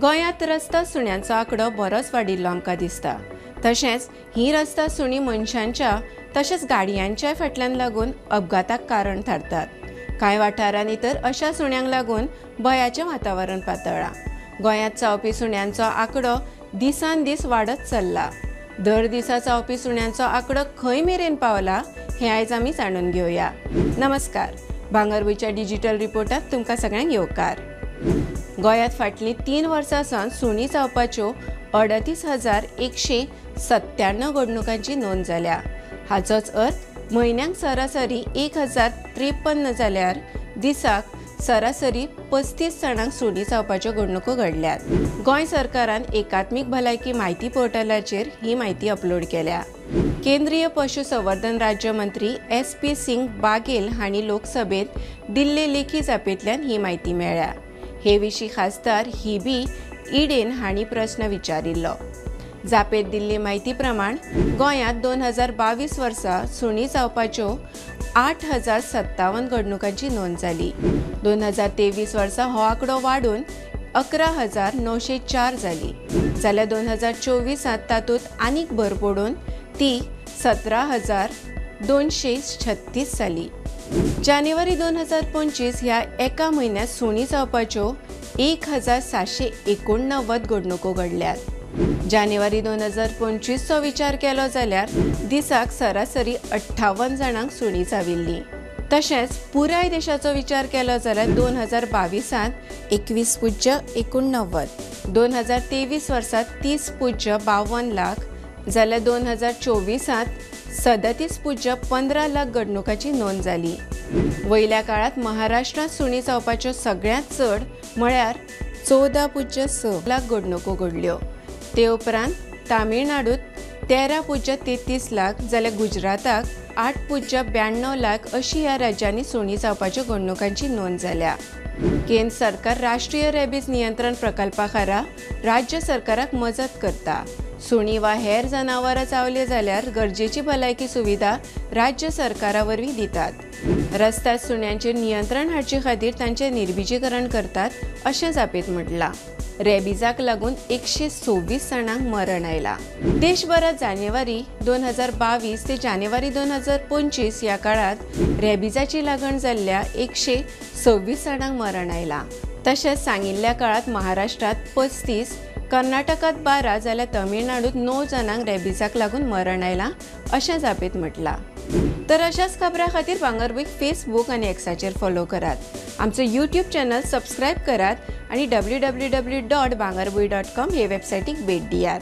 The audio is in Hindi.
गोंयांत रस्ता सुण्यांचो आंकडो बरोच वाडिल्लो आमकां दिसता। तशेंच ही रस्ता सुणी मनशांच्या तशेंच गाडयांच्या फाटल्यान लागून अपघाताक कारण थारतात। कांय वाठारांनी तर अशा सुण्यांक लागून भयाचें वातावरण पातळ्ळां। गोंयांत चावपी सुण्यांचो आंकडो दिसान दीस वाडत चल्ला। दर दिसा चावपी सुण्यांचो आंकडो खंय मेरेन पावला हें आयज आमी जाणून घेवया। नमस्कार, भांगरभूंयच्या डिजिटल रिपोर्टांत तुमकां सगळ्यांक येवकार। गोंयांत फाटलीं 3 वर्सां सावन सुणी चावपाच्यो 38,197 घडणुकांची नोंद जाल्या। हाचोच अर्थ म्हयन्याक सरासरी 1,053 जाल्यार दिसाक सरासरी 35 जाणांक सुणी चावपाच्यो घडणुको घडल्यात। गोंय सरकारान एकात्मीक भलायकी म्हायती पोर्टलाचेर ही म्हायती अपलोड केल्या। केंद्रीय पशुसंवर्धन राज्य मंत्री SP सिंग बागेल हांणी लोकसभेत दिल्ले लेखी जापेंतल्यान ही म्हायती मेळ्ळ्या। हे विशीं खासदार हिबी इडेन हांणी प्रस्न विचारिल्लो। जापेत दिल्ली म्हायती प्रमाण गोंयांत 2022 वर्सा सुणी चावपाच्यो 8,057 घडणुकांची नोंद जाली। 2023 वर्सा हो आंकडो वाडून 11,904 जाली, जाल्यार 2024 तातूंत आनीक भर पडून ती 17,236 जाली। जानेवारी 2025 ह्या एका म्हयन्यांत सुणी चावपाच्यो 1,789 घडणुको घडल्यात। जानेवारी 2025 चो विचार केलो जाल्यार दिसाक सरासरी 58 जाणांक सुणी चाविल्ली। तशेंच पुराय देशाचो विचार केलो जाल्यार 2022 21.89, 2023 वर्सा 30.52 लाख, जाल्यार 2024 37.15 लाख घडणुकांची नोंद जाली। वयल्या काळात महाराष्ट्रांत सुणी चावपाच्यो सगळ्यांत चड म्हळ्यार 14.6 लाख घडणुको घडल्यो। ते उपरांत तामिळनाडूत 13.33 लाख, जाल्यार गुजराताक 8.92 लाख अशी ह्या राज्यांनी सुणी चावपाच्यो घडणुकांची नोंद जाल्या। केंद्र सरकार राष्ट्रीय रेबीज नियंत्रण प्रकल्पा खाला राज्य सरकाराक मजत करता। सुणी वा हेर जनावरां चावले जाल्यार गरजेची भलायकी सुविधा राज्य सरकारा वरवीं दितात। रस्त्यार सुण्यांचेर नियंत्रण हाडचे खातीर तांचें निर्बिजीकरण करतात अशें जापेत म्हटलां। रेबीजाक लागून 126 जाणांक मरण आयलां। देशभरात जानेवारी 2022 ते जानेवारी 2025 ह्या काळात रेबीजाची लागण जाल्ल्या 126 जाणांक मरण आयलां। तशेंच सांगिल्ल्या काळात महाराष्ट्रात 35, कर्नाटकात 12, जाल्यार तमिळनाडूत 9 जाणांक रेबीजाक लागून मरण आयलां अशें जापेत म्हटलां। तर अशाच खबरां खातीर भांगरभूंयक फेसबूक आनी एक्साचेर फॉलो करात। आमचो YouTube चॅनल सबस्क्रायब करात आनी www.bangarbuy.com हे वेबसायटीक भेट दियात।